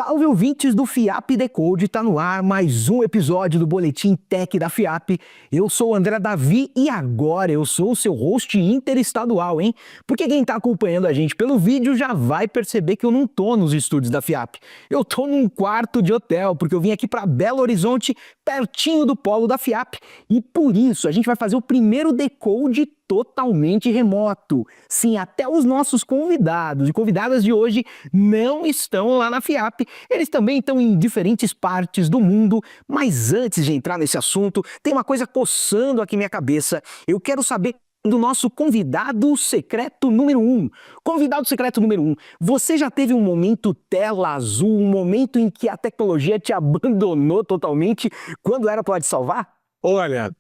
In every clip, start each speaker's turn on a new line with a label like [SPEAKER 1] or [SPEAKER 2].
[SPEAKER 1] Salve ouvintes do FIAP Decode, tá no ar mais um episódio do Boletim Tech da FIAP. Eu sou o André Davi e agora eu sou o seu host interestadual, hein? Porque quem tá acompanhando a gente pelo vídeo já vai perceber que eu não tô nos estúdios da FIAP. Eu tô num quarto de hotel, porque eu vim aqui para Belo Horizonte, pertinho do polo da FIAP. E por isso a gente vai fazer o primeiro Decode totalmente remoto. Sim, até os nossos convidados e convidadas de hoje não estão lá na FIAP. Eles também estão em diferentes partes do mundo. Mas antes de entrar nesse assunto, tem uma coisa coçando aqui minha cabeça. Eu quero saber do nosso convidado secreto número 1. Convidado secreto número 1, você já teve um momento tela azul, um momento em que a tecnologia te abandonou totalmente quando era para te salvar?
[SPEAKER 2] Olha,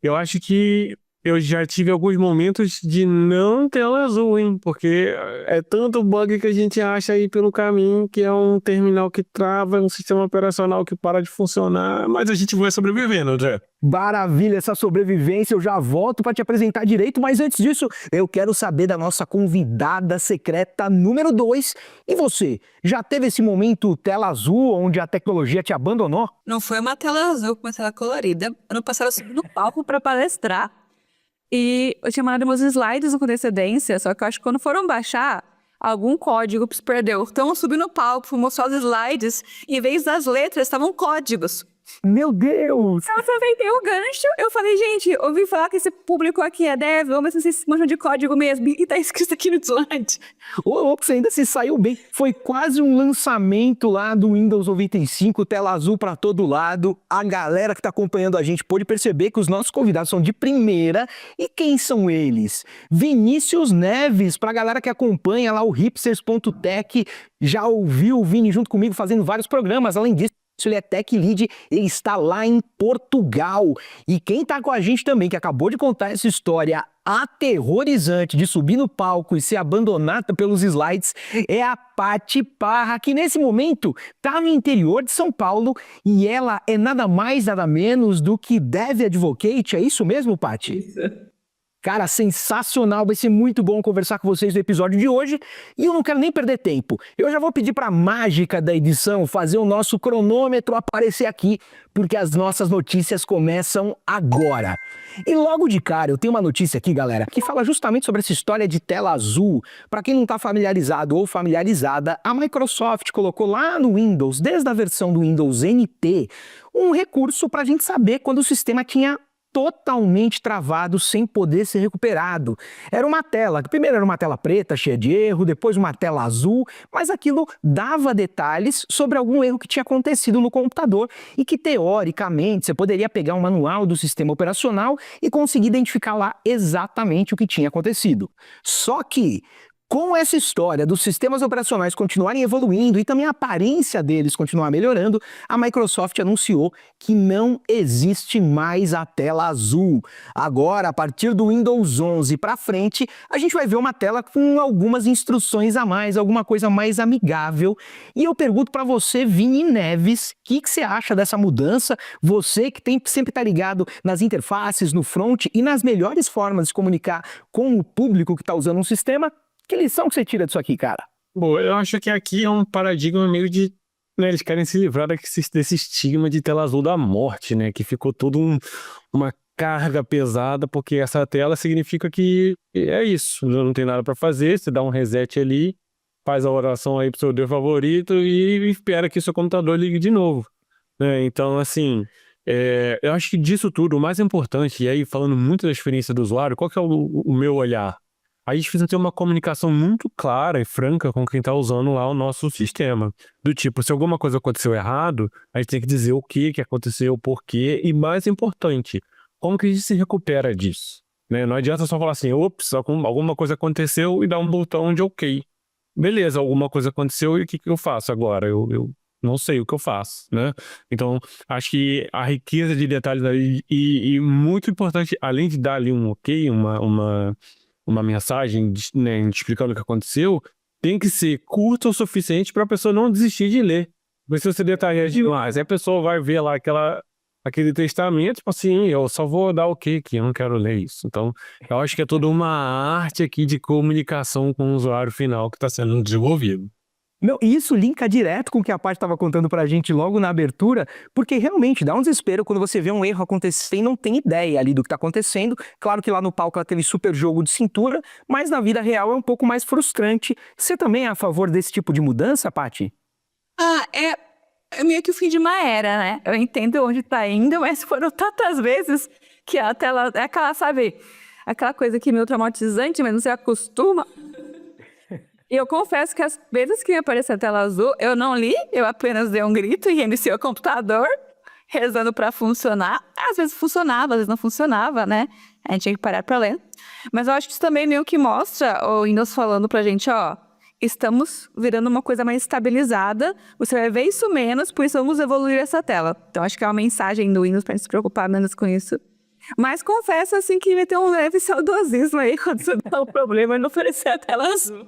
[SPEAKER 2] eu acho que eu já tive alguns momentos de não tela azul, hein? Porque é tanto bug que a gente acha aí pelo caminho, que é um terminal que trava, um sistema operacional que para de funcionar, mas a gente vai sobrevivendo, André.
[SPEAKER 1] Maravilha, essa sobrevivência, eu já volto para te apresentar direito, mas antes disso, eu quero saber da nossa convidada secreta número 2. E você, já teve esse momento tela azul, onde a tecnologia te abandonou?
[SPEAKER 3] Não foi uma tela azul, foi uma tela colorida. Ano passado eu subi no palco para palestrar e eu tinha mandado meus slides com antecedência, só que eu acho que quando foram baixar, algum código se perdeu. Então eu subi no palco, fui mostrar os slides, e em vez das letras, estavam códigos.
[SPEAKER 1] Meu Deus!
[SPEAKER 3] Eu aproveitei o gancho, eu falei, gente, ouvi falar que esse público aqui é dev, vamos ver se vocês manjam de código mesmo. E tá escrito aqui no slide.
[SPEAKER 1] Ô, você ainda se saiu bem. Foi quase um lançamento lá do Windows 95, tela azul para todo lado. A galera que tá acompanhando a gente pôde perceber que os nossos convidados são de primeira. E quem são eles? Vinícius Neves, pra galera que acompanha lá o hipsters.tech, já ouviu o Vini junto comigo fazendo vários programas. Além disso, ele é Tech Lead, ele está lá em Portugal. E quem está com a gente também, que acabou de contar essa história aterrorizante de subir no palco e ser abandonada pelos slides, é a Paty Parra, que nesse momento está no interior de São Paulo e ela é nada mais, nada menos do que Dev Advocate. É isso mesmo, Paty?
[SPEAKER 3] Isso.
[SPEAKER 1] Cara, sensacional, vai ser muito bom conversar com vocês no episódio de hoje e eu não quero nem perder tempo. Eu já vou pedir para a mágica da edição fazer o nosso cronômetro aparecer aqui, porque as nossas notícias começam agora. E logo de cara, eu tenho uma notícia aqui, galera, que fala justamente sobre essa história de tela azul. Para quem não está familiarizado ou familiarizada, a Microsoft colocou lá no Windows, desde a versão do Windows NT, um recurso para a gente saber quando o sistema tinha totalmente travado, sem poder ser recuperado. Era uma tela, que primeiro era uma tela preta, cheia de erro, depois uma tela azul, mas aquilo dava detalhes sobre algum erro que tinha acontecido no computador e que, teoricamente, você poderia pegar um manual do sistema operacional e conseguir identificar lá exatamente o que tinha acontecido. Só que, com essa história dos sistemas operacionais continuarem evoluindo e também a aparência deles continuar melhorando, a Microsoft anunciou que não existe mais a tela azul. Agora, a partir do Windows 11 para frente, a gente vai ver uma tela com algumas instruções a mais, alguma coisa mais amigável. E eu pergunto para você, Vini Neves, o que você acha dessa mudança? Você que sempre está ligado nas interfaces, no front e nas melhores formas de comunicar com o público que está usando um sistema. Que lição que você tira disso aqui, cara?
[SPEAKER 2] Bom, eu acho que aqui é um paradigma meio de... né, eles querem se livrar desse estigma de tela azul da morte, né? Que ficou toda uma carga pesada, porque essa tela significa que é isso. Não tem nada para fazer, você dá um reset ali, faz a oração aí pro seu Deus favorito e espera que seu computador ligue de novo. Né? Então, assim... eu acho que disso tudo, o mais importante, e aí falando muito da experiência do usuário, qual que é o meu olhar? A gente precisa ter uma comunicação muito clara e franca com quem está usando lá o nosso sistema. Do tipo, se alguma coisa aconteceu errado, a gente tem que dizer o que aconteceu, o porquê, e mais importante, como que a gente se recupera disso? Né? Não adianta só falar assim, ops, alguma coisa aconteceu e dar um botão de ok. Beleza, alguma coisa aconteceu e o que eu faço agora? Eu não sei o que eu faço, né? Então, acho que a riqueza de detalhes aí, e muito importante, além de dar ali um ok, uma mensagem, né, explicando o que aconteceu, tem que ser curta o suficiente para a pessoa não desistir de ler. Porque se você detalhar demais, aí a pessoa vai ver lá aquele testamento, tipo assim, eu só vou dar ok aqui, eu não quero ler isso. Então, eu acho que é toda uma arte aqui de comunicação com o usuário final que está sendo desenvolvido.
[SPEAKER 1] Não, e isso linka direto com o que a Paty estava contando pra gente logo na abertura, porque realmente dá um desespero quando você vê um erro acontecer e não tem ideia ali do que tá acontecendo. Claro que lá no palco ela teve super jogo de cintura, mas na vida real é um pouco mais frustrante. Você também é a favor desse tipo de mudança, Paty?
[SPEAKER 3] É meio que o fim de uma era, né? Eu entendo onde tá indo, mas foram tantas vezes que a tela é aquela, sabe, aquela coisa que é meio traumatizante, mas não se acostuma. E eu confesso que as vezes que me apareceu a tela azul, eu não li, eu apenas dei um grito e reiniciei o computador, rezando pra funcionar. Às vezes funcionava, às vezes não funcionava, né? A gente tinha que parar pra ler. Mas eu acho que isso também meio que mostra o Windows falando pra gente, ó, estamos virando uma coisa mais estabilizada, você vai ver isso menos, por isso vamos evoluir essa tela. Então acho que é uma mensagem do Windows pra gente se preocupar menos com isso. Mas confesso, assim, que vai ter um leve saudosismo aí quando você dá um problema e não oferecer a tela azul.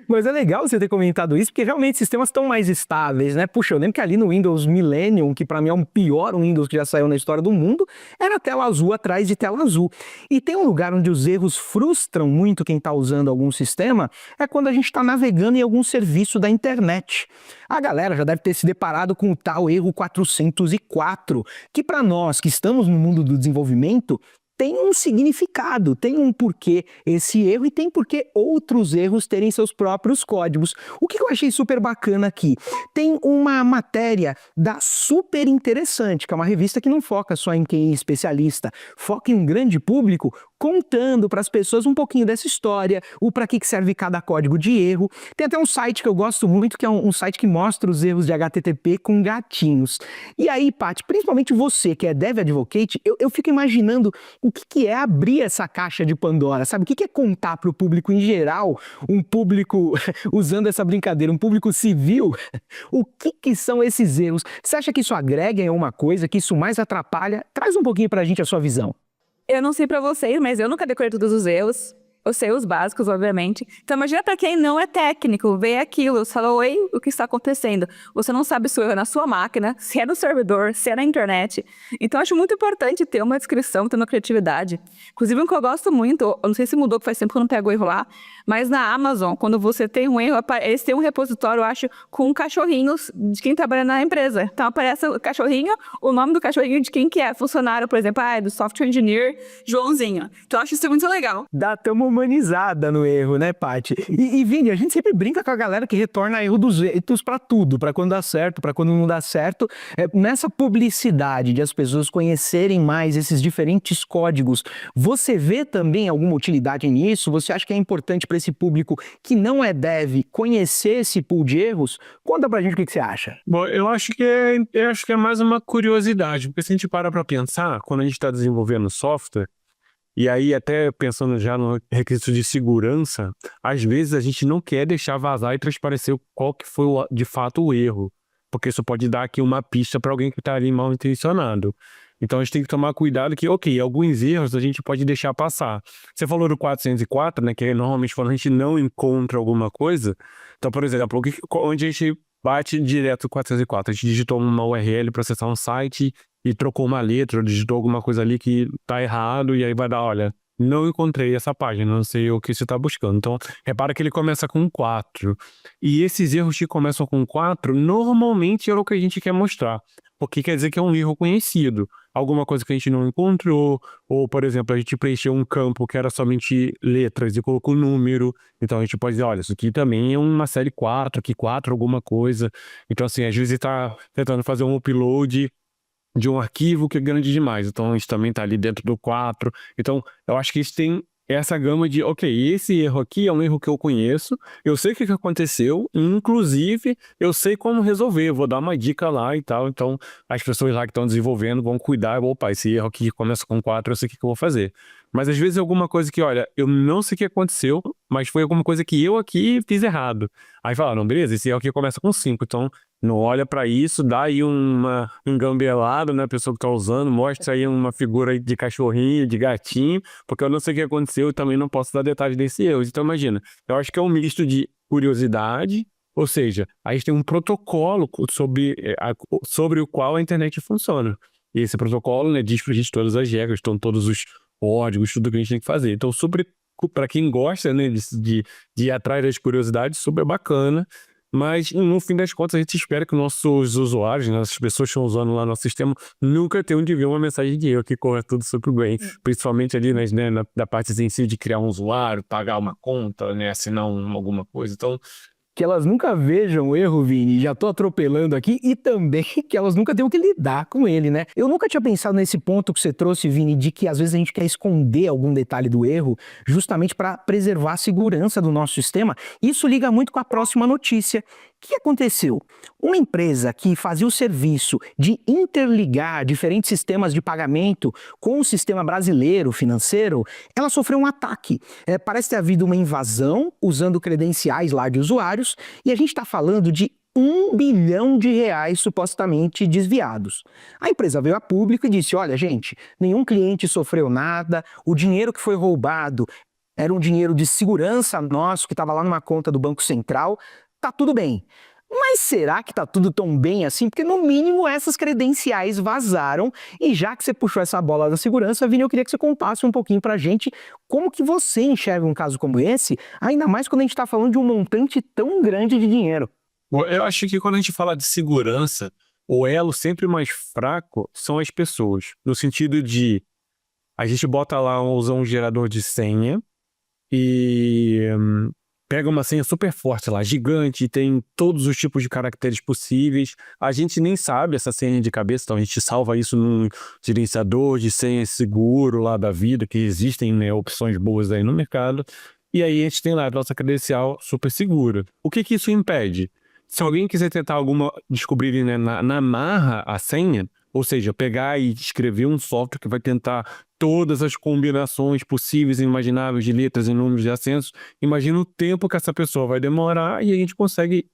[SPEAKER 1] Mas é legal você ter comentado isso, porque realmente sistemas estão mais estáveis, né? Puxa, eu lembro que ali no Windows Millennium, que para mim é o pior Windows que já saiu na história do mundo, era tela azul atrás de tela azul. E tem um lugar onde os erros frustram muito quem está usando algum sistema, é quando a gente está navegando em algum serviço da internet. A galera já deve ter se deparado com o tal erro 404, que para nós que estamos no mundo do desenvolvimento, tem um significado, tem um porquê esse erro e tem porquê outros erros terem seus próprios códigos. O que eu achei super bacana aqui? Tem uma matéria da Super Interessante, que é uma revista que não foca só em quem é especialista, foca em um grande público, contando para as pessoas um pouquinho dessa história, o para que serve cada código de erro. Tem até um site que eu gosto muito, que é um site que mostra os erros de HTTP com gatinhos. E aí, Paty, principalmente você que é Dev Advocate, eu fico imaginando o que é abrir essa caixa de Pandora, sabe? O que é contar para o público em geral, um público, usando essa brincadeira, um público civil, o que são esses erros? Você acha que isso agrega em alguma coisa, que isso mais atrapalha? Traz um pouquinho para a gente a sua visão.
[SPEAKER 3] Eu não sei pra vocês, mas eu nunca decorei todos os erros. Eu sei os básicos, obviamente. Então, imagina pra quem não é técnico, vê aquilo, fala, oi, o que está acontecendo? Você não sabe se o erro é na sua máquina, se é no servidor, se é na internet. Então, acho muito importante ter uma descrição, ter uma criatividade. Inclusive, um que eu gosto muito, eu não sei se mudou, que faz tempo que eu não pego o erro lá, mas na Amazon, quando você tem um erro, eles têm um repositório, eu acho, com cachorrinhos de quem trabalha na empresa. Então, aparece o cachorrinho, o nome do cachorrinho de quem que é, funcionário, por exemplo, do software engineer Joãozinho. Então, eu acho isso muito legal.
[SPEAKER 1] Dá até uma humanizada no erro, né, Paty? E Vini, a gente sempre brinca com a galera que retorna erro dos jeitos pra tudo, pra quando dá certo, pra quando não dá certo. Nessa publicidade de as pessoas conhecerem mais esses diferentes códigos, você vê também alguma utilidade nisso? Você acha que é importante para esse público que não é dev conhecer esse pool de erros? Conta pra gente o que você acha.
[SPEAKER 2] Bom, eu acho que é mais uma curiosidade, porque se a gente para pra pensar, quando a gente está desenvolvendo software, e aí até pensando já no requisito de segurança, às vezes a gente não quer deixar vazar e transparecer qual que foi de fato o erro, porque isso pode dar aqui uma pista para alguém que está ali mal intencionado. Então a gente tem que tomar cuidado que, ok, alguns erros a gente pode deixar passar. Você falou do 404, né, que é normalmente quando a gente não encontra alguma coisa. Então, por exemplo, onde a gente bate direto o 404, a gente digitou uma URL para acessar um site e trocou uma letra, ou digitou alguma coisa ali que tá errado, e aí vai dar, olha, não encontrei essa página, não sei o que você está buscando. Então, repara que ele começa com 4. E esses erros que começam com 4, normalmente é o que a gente quer mostrar. Porque quer dizer que é um erro conhecido. Alguma coisa que a gente não encontrou, ou, por exemplo, a gente preencheu um campo que era somente letras e colocou número. Então, a gente pode dizer, olha, isso aqui também é uma série 4, aqui 4 alguma coisa. Então, assim, às vezes está tentando fazer um upload de um arquivo que é grande demais. Então, isso também está ali dentro do 4. Então, eu acho que isso tem essa gama de, ok, esse erro aqui é um erro que eu conheço, eu sei o que aconteceu, inclusive, eu sei como resolver, eu vou dar uma dica lá e tal. Então, as pessoas lá que estão desenvolvendo vão cuidar, opa, esse erro aqui começa com 4, eu sei o que eu vou fazer. Mas às vezes é alguma coisa que, olha, eu não sei o que aconteceu, mas foi alguma coisa que eu aqui fiz errado. Aí fala, não, beleza, esse erro aqui começa com 5, então não olha para isso, dá aí uma engambelada na pessoa que tá usando, mostra aí uma figura de cachorrinho, de gatinho, porque eu não sei o que aconteceu e também não posso dar detalhes desse erro. Então imagina, eu acho que é um misto de curiosidade, ou seja, a gente tem um protocolo sobre o qual a internet funciona. E esse protocolo, né, diz pra gente todas as regras, estão todos os códigos, tudo que a gente tem que fazer. Então, para quem gosta, né, de ir atrás das curiosidades, super bacana. Mas, no fim das contas, a gente espera que nossos usuários, né, as pessoas que estão usando lá nosso sistema, nunca tenham de ver uma mensagem de erro que corra tudo super bem. Principalmente ali né, da parte em si de criar um usuário, pagar uma conta, né, assinar alguma coisa. Então,
[SPEAKER 1] Que elas nunca vejam o erro, Vini, já tô atropelando aqui, e também que elas nunca tenham que lidar com ele, né? Eu nunca tinha pensado nesse ponto que você trouxe, Vini, de que às vezes a gente quer esconder algum detalhe do erro justamente para preservar a segurança do nosso sistema. Isso liga muito com a próxima notícia. O que aconteceu? Uma empresa que fazia o serviço de interligar diferentes sistemas de pagamento com o sistema brasileiro financeiro, ela sofreu um ataque. Parece ter havido uma invasão usando credenciais lá de usuários, e a gente está falando de R$ 1 bilhão supostamente desviados. A empresa veio a público e disse, olha gente, nenhum cliente sofreu nada, o dinheiro que foi roubado era um dinheiro de segurança nosso que estava lá numa conta do Banco Central, tá tudo bem. Mas será que tá tudo tão bem assim? Porque no mínimo essas credenciais vazaram, e já que você puxou essa bola da segurança, Vini, eu queria que você contasse um pouquinho pra gente como que você enxerga um caso como esse, ainda mais quando a gente tá falando de um montante tão grande de dinheiro.
[SPEAKER 2] bom, eu acho que quando a gente fala de segurança, o elo sempre mais fraco são as pessoas. No sentido de, a gente bota lá, usa um gerador de senha e pega uma senha super forte lá, gigante, tem todos os tipos de caracteres possíveis. A gente nem sabe essa senha de cabeça, então a gente salva isso num gerenciador de senha seguro lá da vida, que existem, né, opções boas aí no mercado. E aí a gente tem lá a nossa credencial super segura. O que isso impede? Se alguém quiser tentar descobrir, né, na marra a senha, ou seja, pegar e escrever um software que vai tentar todas as combinações possíveis e imagináveis de letras e números de acentos, imagina o tempo que essa pessoa vai demorar, e a gente consegue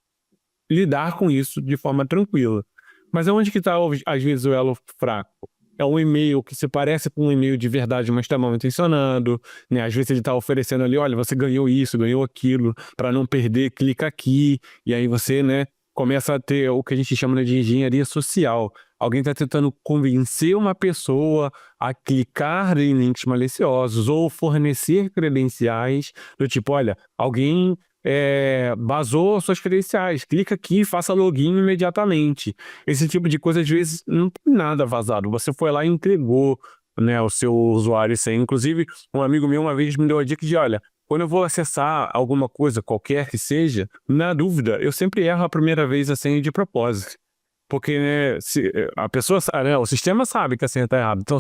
[SPEAKER 2] lidar com isso de forma tranquila. Mas aonde que está, às vezes, o elo fraco? É um e-mail que se parece com um e-mail de verdade, mas está mal intencionado, né? Às vezes ele está oferecendo ali, olha, você ganhou isso, ganhou aquilo, para não perder, clica aqui, e aí você, né, começa a ter o que a gente chama de engenharia social. Alguém está tentando convencer uma pessoa a clicar em links maliciosos ou fornecer credenciais do tipo, olha, alguém vazou suas credenciais, clica aqui, faça login imediatamente. Esse tipo de coisa, às vezes, não tem nada vazado. Você foi lá e entregou, né, o seu usuário sem. Inclusive, um amigo meu uma vez me deu a dica de, olha, quando eu vou acessar alguma coisa, qualquer que seja, na dúvida, eu sempre erro a primeira vez a senha de propósito. Porque, né, a pessoa, né, o sistema sabe que a senha está errada. Então,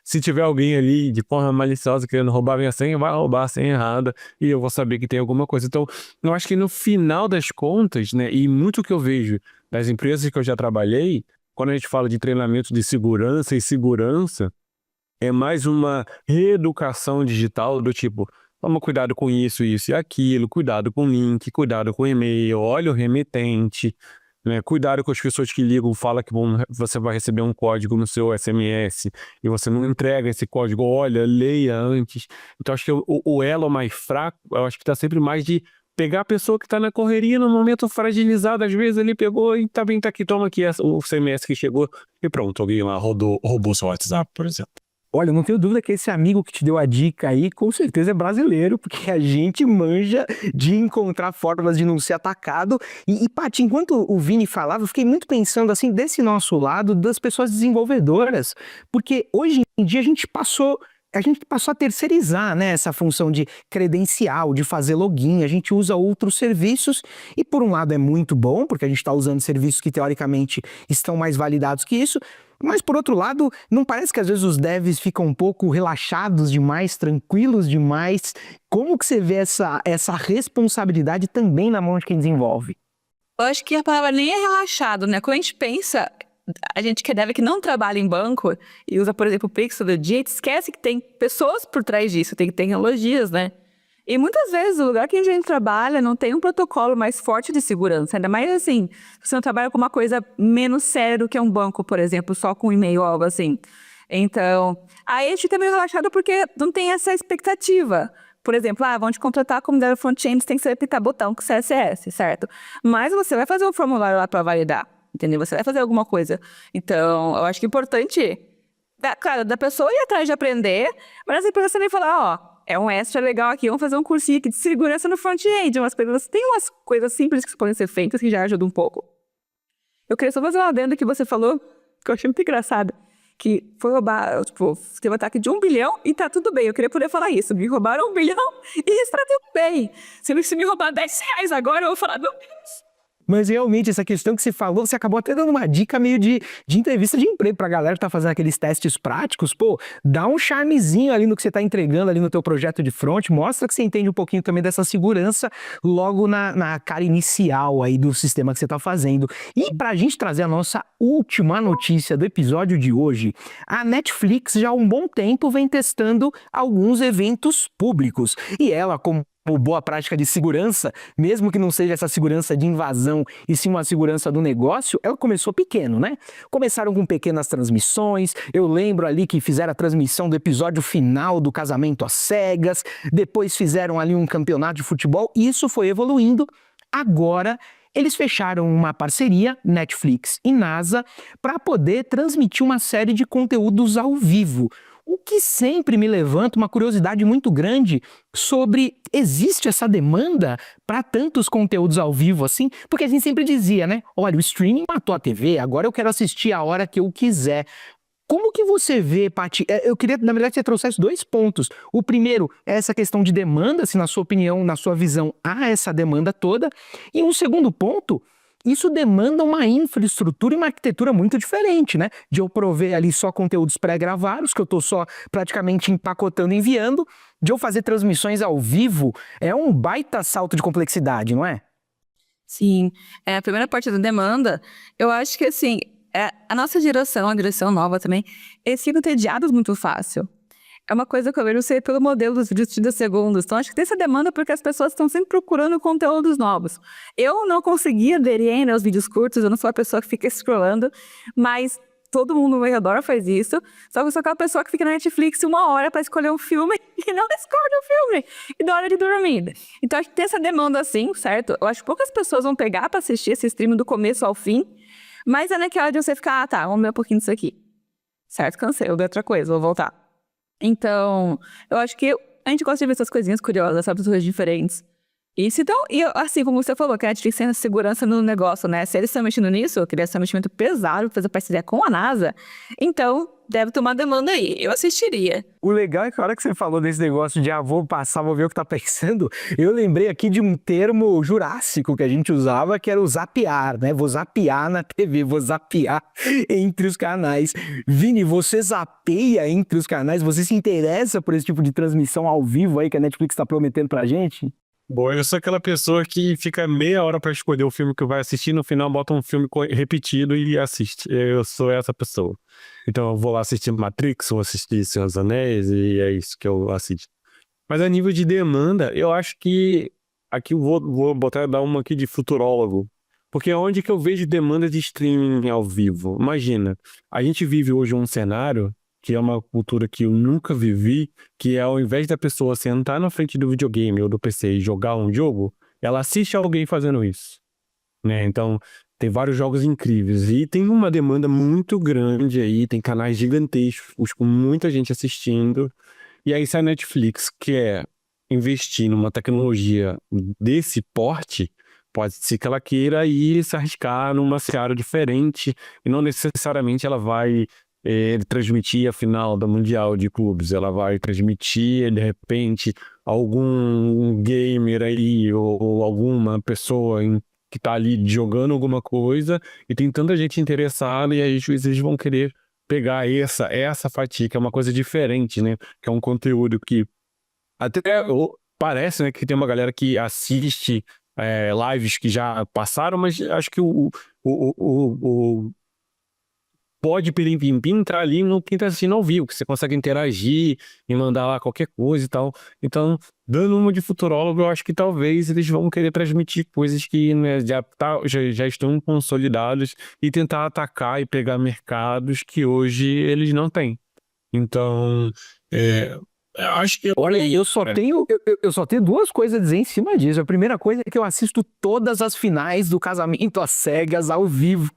[SPEAKER 2] se tiver alguém ali de forma maliciosa querendo roubar a minha senha, vai roubar a senha errada e eu vou saber que tem alguma coisa. Então, eu acho que no final das contas, né, e muito que eu vejo das empresas que eu já trabalhei, quando a gente fala de treinamento de segurança e segurança, é mais uma reeducação digital do tipo, toma cuidado com isso, isso e aquilo, cuidado com o link, cuidado com o e-mail, olha o remetente, né? Cuidado com as pessoas que ligam, fala que você vai receber um código no seu SMS e você não entrega esse código, olha, leia antes. Então acho que o elo mais fraco, eu acho que está sempre mais de pegar a pessoa que está na correria no momento fragilizado, às vezes ele pegou e tá bem, tá aqui, toma aqui o SMS que chegou e pronto, alguém lá roubou seu WhatsApp, por exemplo.
[SPEAKER 1] Olha, não tenho dúvida que esse amigo que te deu a dica aí, com certeza é brasileiro, porque a gente manja de encontrar formas de não ser atacado. E Paty, enquanto o Vini falava, eu fiquei muito pensando assim, desse nosso lado, das pessoas desenvolvedoras, porque hoje em dia a gente passou a terceirizar, né, essa função de credencial, de fazer login, a gente usa outros serviços e por um lado é muito bom, porque a gente está usando serviços que teoricamente estão mais validados que isso, mas por outro lado, não parece que às vezes os devs ficam um pouco relaxados demais, tranquilos demais? Como que você vê essa responsabilidade também na mão de quem desenvolve?
[SPEAKER 3] Eu acho que a palavra nem é relaxado, né? Quando a gente pensa, a gente que é dev que não trabalha em banco e usa, por exemplo, o Pix todo dia, a gente esquece que tem pessoas por trás disso, tem tecnologias, né? E muitas vezes o lugar que a gente trabalha não tem um protocolo mais forte de segurança, ainda mais assim, se você não trabalha com uma coisa menos séria do que um banco, por exemplo, só com e-mail ou algo assim. Então, aí a gente tá meio relaxado porque não tem essa expectativa. Por exemplo, vão te contratar como dev front-end, você tem que saber apertar botão com CSS, certo? Mas você vai fazer um formulário lá para validar, entendeu? Você vai fazer alguma coisa. Então, eu acho que é importante, claro, da pessoa ir atrás de aprender, mas a empresa também falar, é um extra legal aqui, vamos fazer um cursinho aqui de segurança no front-end, tem umas coisas simples que podem ser feitas que já ajudam um pouco. Eu queria só fazer uma adenda que você falou, que eu achei muito engraçada, que foi roubar, tipo, teve um ataque de 1 bilhão e tá tudo bem. Eu queria poder falar isso, me roubaram 1 bilhão e está tudo bem. Sendo que se me roubar R$10 agora, eu vou falar, meu Deus.
[SPEAKER 1] Mas realmente, essa questão que você falou, você acabou até dando uma dica meio de entrevista de emprego pra galera que tá fazendo aqueles testes práticos. Pô, dá um charmezinho ali no que você tá entregando ali no teu projeto de front, mostra que você entende um pouquinho também dessa segurança logo na cara inicial aí do sistema que você tá fazendo. E pra gente trazer a nossa última notícia do episódio de hoje, a Netflix já há um bom tempo vem testando alguns eventos públicos. E ela, como boa prática de segurança, mesmo que não seja essa segurança de invasão e sim uma segurança do negócio, ela começou pequeno, né? Começaram com pequenas transmissões, eu lembro ali que fizeram a transmissão do episódio final do Casamento às Cegas, depois fizeram ali um campeonato de futebol, e isso foi evoluindo. Agora eles fecharam uma parceria, Netflix e NASA, para poder transmitir uma série de conteúdos ao vivo. O que sempre me levanta uma curiosidade muito grande sobre, existe essa demanda para tantos conteúdos ao vivo assim? Porque a gente sempre dizia, né? Olha, o streaming matou a TV, agora eu quero assistir a hora que eu quiser. Como que você vê, Paty? Eu queria, na verdade, que você trouxesse 2 pontos. O primeiro é essa questão de demanda, se na sua opinião, na sua visão, há essa demanda toda. E um segundo ponto, isso demanda uma infraestrutura e uma arquitetura muito diferente, né? De eu prover ali só conteúdos pré-gravados, que eu tô só praticamente empacotando e enviando, de eu fazer transmissões ao vivo, é um baita salto de complexidade, não é?
[SPEAKER 3] Sim, a primeira parte da demanda, eu acho que assim, a nossa geração, a geração nova também, eles ficam entediados muito fácil. É uma coisa que eu vejo ser pelo modelo dos vídeos de 30 segundos. Então, acho que tem essa demanda porque as pessoas estão sempre procurando conteúdos novos. Eu não consegui aderir ainda aos vídeos curtos, eu não sou a pessoa que fica scrollando, mas todo mundo no meu redor faz isso. Só que eu sou aquela pessoa que fica na Netflix 1 hora para escolher um filme e não escolhe o filme. E da hora de dormir. Então, acho que tem essa demanda assim, certo? Eu acho que poucas pessoas vão pegar para assistir esse stream do começo ao fim, mas é naquela de você ficar, tá, vamos ver um pouquinho disso aqui. Certo? Cansei, eu dei outra coisa, vou voltar. Então, eu acho que a gente gosta de ver essas coisinhas curiosas, sabe, coisas diferentes. E assim, como você falou, que a Netflix tem segurança no negócio, né? Se eles estão mexendo nisso, eu queria esse investimento pesado, fazer parceria com a NASA, então deve ter uma demanda aí. Eu assistiria.
[SPEAKER 1] O legal é que a hora que você falou desse negócio de vou passar, vou ver o que tá pensando, eu lembrei aqui de um termo jurássico que a gente usava, que era o zapear, né? Vou zapear na TV, vou zapear entre os canais. Vini, você zapeia entre os canais? Você se interessa por esse tipo de transmissão ao vivo aí que a Netflix tá prometendo pra gente?
[SPEAKER 2] Bom, eu sou aquela pessoa que fica meia hora pra escolher o filme que vai assistir, no final bota um filme repetido e assiste. Eu sou essa pessoa. Então eu vou lá assistir Matrix, vou assistir Senhor dos Anéis e é isso que eu assisto. Mas a nível de demanda, eu acho que aqui eu vou dar uma aqui de futurólogo. Porque é onde que eu vejo demanda de streaming ao vivo. Imagina, a gente vive hoje um cenário que é uma cultura que eu nunca vivi, que é ao invés da pessoa sentar na frente do videogame ou do PC e jogar um jogo, ela assiste alguém fazendo isso, né? Então, tem vários jogos incríveis e tem uma demanda muito grande aí, tem canais gigantescos com muita gente assistindo. E aí se a Netflix quer investir numa tecnologia desse porte, pode ser que ela queira ir se arriscar numa seara diferente e não necessariamente ela vai transmitir a final da Mundial de Clubes, ela vai transmitir, de repente, algum gamer aí ou alguma pessoa que tá ali jogando alguma coisa e tem tanta gente interessada e aí os juízes vão querer pegar essa fatia, que é uma coisa diferente, né? Que é um conteúdo que até parece, né, que tem uma galera que assiste lives que já passaram, mas acho que o pode pirim-pim-pim entrar ali no quem tá assistindo ao vivo, que você consegue interagir e mandar lá qualquer coisa e tal. Então, dando uma de futurólogo, eu acho que talvez eles vão querer transmitir coisas que, né, já estão consolidadas e tentar atacar e pegar mercados que hoje eles não têm. Então, eu acho que...
[SPEAKER 1] Olha, eu só tenho 2 coisas a dizer em cima disso. A primeira coisa é que eu assisto todas as finais do Casamento às Cegas ao vivo.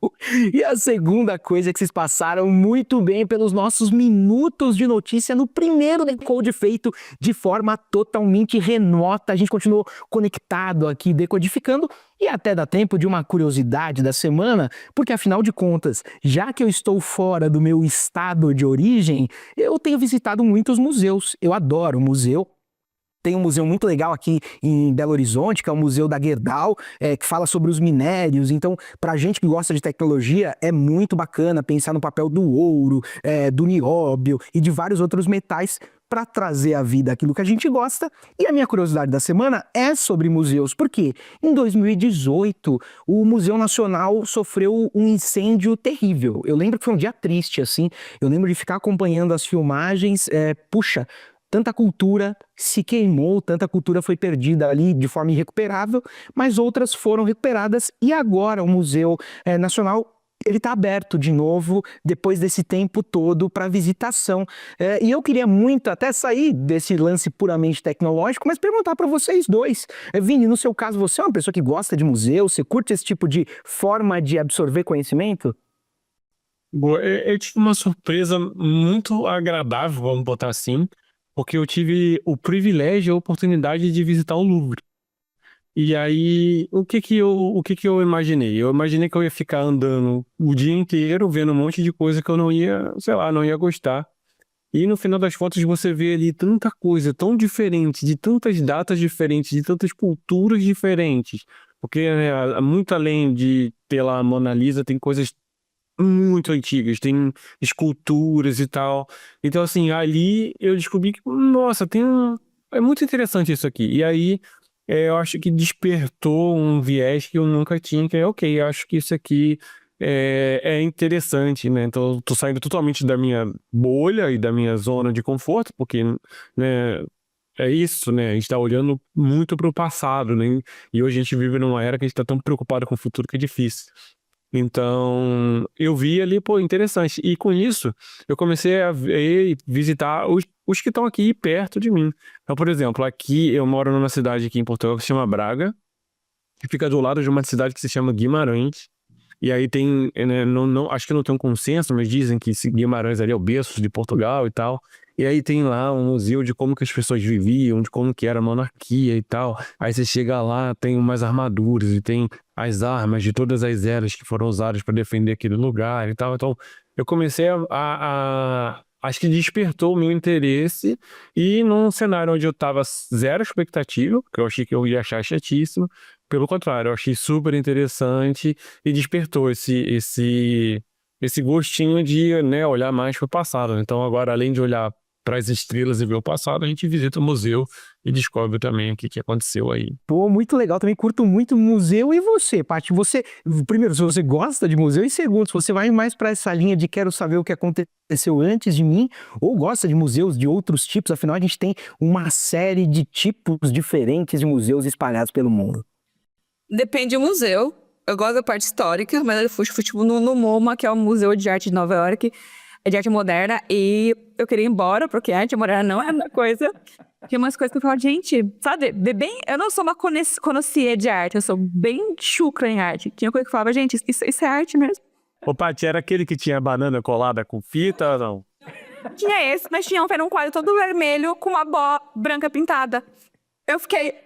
[SPEAKER 1] E a segunda coisa é que vocês passaram muito bem pelos nossos minutos de notícia no primeiro Decode feito de forma totalmente remota. A gente continuou conectado aqui, decodificando, e até dá tempo de uma curiosidade da semana, porque afinal de contas, já que eu estou fora do meu estado de origem, eu tenho visitado muitos museus. Eu adoro museu. Tem um museu muito legal aqui em Belo Horizonte, que é o Museu da Gerdau, que fala sobre os minérios. Então, pra gente que gosta de tecnologia, é muito bacana pensar no papel do ouro, do nióbio e de vários outros metais para trazer à vida aquilo que a gente gosta. E a minha curiosidade da semana é sobre museus, porque em 2018 o Museu Nacional sofreu um incêndio terrível. Eu lembro que foi um dia triste, assim. Eu lembro de ficar acompanhando as filmagens. Puxa, tanta cultura se queimou, tanta cultura foi perdida ali de forma irrecuperável, mas outras foram recuperadas e agora o Museu Nacional ele está aberto de novo depois desse tempo todo para visitação. E eu queria muito até sair desse lance puramente tecnológico, mas perguntar para vocês dois. Vini, no seu caso, você é uma pessoa que gosta de museu? Você curte esse tipo de forma de absorver conhecimento?
[SPEAKER 2] Boa, eu tive uma surpresa muito agradável, vamos botar assim, porque eu tive o privilégio e a oportunidade de visitar o Louvre. E aí, o que que eu imaginei? Eu imaginei que eu ia ficar andando o dia inteiro, vendo um monte de coisa que eu não ia, sei lá, não ia gostar. E no final das contas você vê ali tanta coisa tão diferente, de tantas datas diferentes, de tantas culturas diferentes. Porque muito além de ter lá a Mona Lisa, tem coisas muito antigas, tem esculturas e tal. Então, assim, ali eu descobri que, nossa, é muito interessante isso aqui. E aí, eu acho que despertou um viés que eu nunca tinha, que é, ok, eu acho que isso aqui é interessante, né? Então, eu tô saindo totalmente da minha bolha e da minha zona de conforto, porque, né, é isso, né? A gente tá olhando muito pro passado, né? E hoje a gente vive numa era que a gente tá tão preocupado com o futuro que é difícil. Então, eu vi ali, pô, interessante. E com isso, eu comecei a ver e visitar os que estão aqui perto de mim. Então, por exemplo, aqui eu moro numa cidade aqui em Portugal que se chama Braga, que fica do lado de uma cidade que se chama Guimarães. E aí tem, né, acho que não tem um consenso, mas dizem que Guimarães ali é o berço de Portugal e tal. E aí tem lá um museu de como que as pessoas viviam, de como que era a monarquia e tal. Aí você chega lá, tem umas armaduras e tem as armas de todas as eras que foram usadas para defender aquele lugar e tal. Então eu comecei acho que despertou o meu interesse e num cenário onde eu tava zero expectativa, porque eu achei que eu ia achar chatíssimo. Pelo contrário, eu achei super interessante e despertou esse gostinho de, né, olhar mais para o passado. Então, agora, além de olhar para as estrelas e ver o passado, a gente visita o museu e descobre também o que aconteceu aí.
[SPEAKER 1] Pô, muito legal, também curto muito museu. E você, Paty? Primeiro, se você gosta de museu, e segundo, se você vai mais para essa linha de quero saber o que aconteceu antes de mim, ou gosta de museus de outros tipos, afinal a gente tem uma série de tipos diferentes de museus espalhados pelo mundo.
[SPEAKER 3] Depende do museu. Eu gosto da parte histórica, mas eu fui tipo, no MoMA, que é o Museu de Arte de Nova York, é de arte moderna, e eu queria ir embora, porque a arte moderna não é uma coisa. Tinha umas coisas que eu falava, gente, sabe, eu não sou uma conhecia de arte, eu sou bem chucra em arte. Tinha coisa que eu falava, gente, isso é arte mesmo.
[SPEAKER 2] Ô, Paty, era aquele que tinha banana colada com fita ou não?
[SPEAKER 3] Tinha esse, mas tinha um quadro todo vermelho com uma bola branca pintada. Eu fiquei...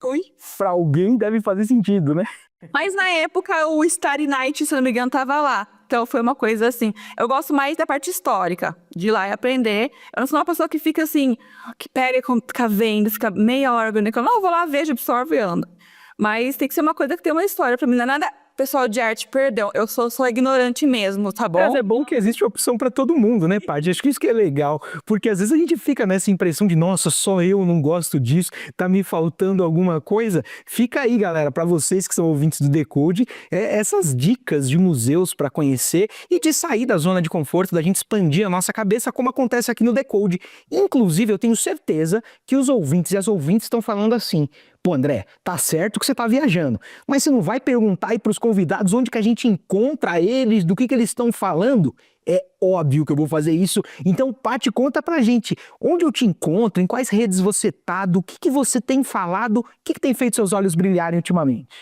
[SPEAKER 3] Ui?
[SPEAKER 1] Pra alguém deve fazer sentido, né?
[SPEAKER 3] Mas na época o Starry Night, se não me engano, tava lá. Então foi uma coisa assim. Eu gosto mais da parte histórica, de ir lá e aprender. Eu não sou uma pessoa que fica assim, que pega, fica vendo, fica meia hora vendo. Eu não, vou lá, vejo, absorvo e ando. Mas tem que ser uma coisa que tem uma história. Pra mim não é nada pessoal de arte, perdão. Eu sou ignorante mesmo, tá bom?
[SPEAKER 1] Mas é bom que existe opção pra todo mundo, né, Paty? Acho que isso que é legal, porque às vezes a gente fica nessa impressão de, nossa, só eu não gosto disso, tá me faltando alguma coisa. Fica aí, galera, pra vocês que são ouvintes do Decode, essas dicas de museus pra conhecer e de sair da zona de conforto, da gente expandir a nossa cabeça, como acontece aqui no Decode. Inclusive, eu tenho certeza que os ouvintes e as ouvintes estão falando assim: pô, André, tá certo que você tá viajando, mas você não vai perguntar aí pros convidados onde que a gente encontra eles, do que eles estão falando? É óbvio que eu vou fazer isso. Então, Paty, conta pra gente onde eu te encontro, em quais redes você tá, do que você tem falado, o que tem feito seus olhos brilharem ultimamente?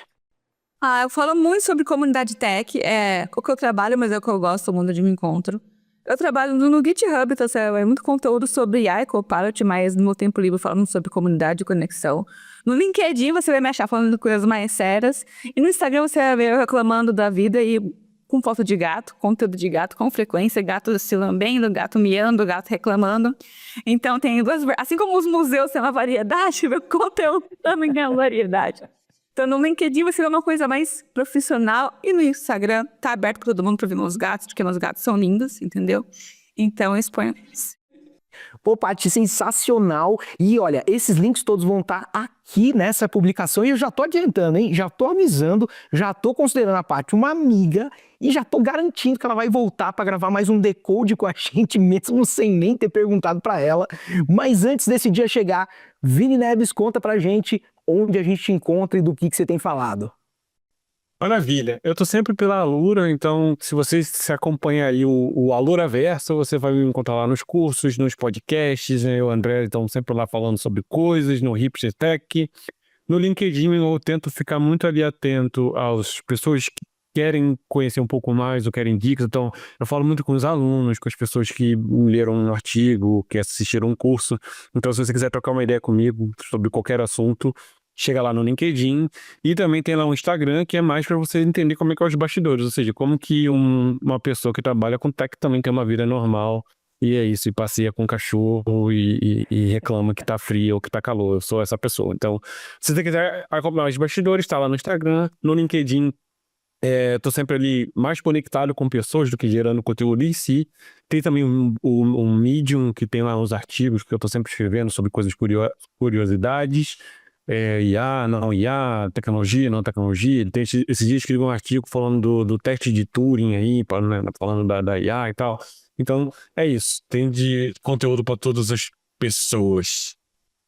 [SPEAKER 3] Eu falo muito sobre comunidade tech, é o que eu trabalho, mas é o que eu gosto, o mundo de me encontro. Eu trabalho no GitHub, então é muito conteúdo sobre AI, Copilot, mas no meu tempo livre falando sobre comunidade e conexão. No LinkedIn você vai me achar falando de coisas mais sérias. E no Instagram você vai ver eu reclamando da vida e com foto de gato, conteúdo de gato com frequência, gato se lambendo, gato miando, gato reclamando. Então tem assim como os museus têm uma variedade, meu conteúdo também tem uma variedade. Então, no LinkedIn vai ser uma coisa mais profissional e no Instagram tá aberto para todo mundo para ver meus gatos, porque meus gatos são lindos, entendeu? Então, eu exponho isso.
[SPEAKER 1] Pô, Paty, sensacional. E olha, esses links todos vão estar aqui nessa publicação e eu já tô adiantando, hein? Já tô avisando, já tô considerando a Paty uma amiga e já tô garantindo que ela vai voltar para gravar mais um Decode com a gente, mesmo sem nem ter perguntado para ela. Mas antes desse dia chegar, Vini Neves, conta pra gente onde a gente te encontra e do que você tem falado.
[SPEAKER 2] Maravilha. Eu tô sempre pela Alura, então se você se acompanha aí o Aluraverso, você vai me encontrar lá nos cursos, nos podcasts, né? Eu e o André estão sempre lá falando sobre coisas, no Hipster Tech. No LinkedIn eu tento ficar muito ali atento às pessoas que querem conhecer um pouco mais ou querem dicas, então eu falo muito com os alunos, com as pessoas que leram um artigo, que assistiram um curso. Então se você quiser trocar uma ideia comigo sobre qualquer assunto, chega lá no LinkedIn e também tem lá um Instagram que é mais para você entender como é que é os bastidores, ou seja, como que uma pessoa que trabalha com tech também tem uma vida normal e é isso, e passeia com o cachorro e reclama que tá frio ou que tá calor. Eu sou essa pessoa. Então, se você quiser acompanhar os bastidores, tá lá no Instagram, no LinkedIn. Tô sempre ali mais conectado com pessoas do que gerando conteúdo em si. Tem também um Medium que tem lá uns artigos que eu tô sempre escrevendo sobre coisas curiosidades. IA, não IA, tecnologia, não tecnologia. Esse dia escrevi um artigo falando do teste de Turing aí, falando da IA e tal. Então, é isso. Tem de conteúdo para todas as pessoas.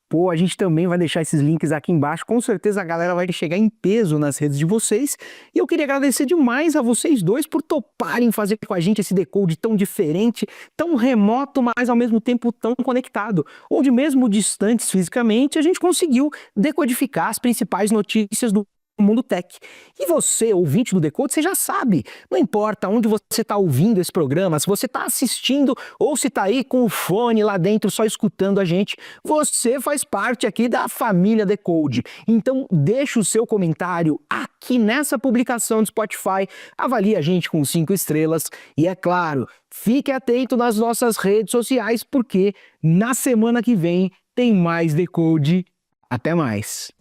[SPEAKER 1] Pô, a gente também vai deixar esses links aqui embaixo. Com certeza a galera vai chegar em peso nas redes de vocês. E eu queria agradecer demais a vocês dois por toparem fazer com a gente esse Decode tão diferente, tão remoto, mas ao mesmo tempo tão conectado. Onde mesmo distantes fisicamente, a gente conseguiu decodificar as principais notícias do mundo tech. E você, ouvinte do Decode, você já sabe, não importa onde você está ouvindo esse programa, se você está assistindo ou se está aí com o fone lá dentro só escutando a gente, você faz parte aqui da família Decode. Então deixa o seu comentário aqui nessa publicação do Spotify, avalie a gente com 5 estrelas e é claro, fique atento nas nossas redes sociais porque na semana que vem tem mais Decode. Até mais!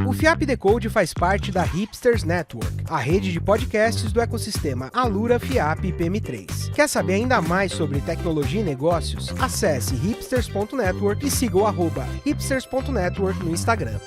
[SPEAKER 4] O FIAP Decode faz parte da Hipsters Network, a rede de podcasts do ecossistema Alura, FIAP e PM3. Quer saber ainda mais sobre tecnologia e negócios? Acesse hipsters.network e siga o @hipsters.network no Instagram.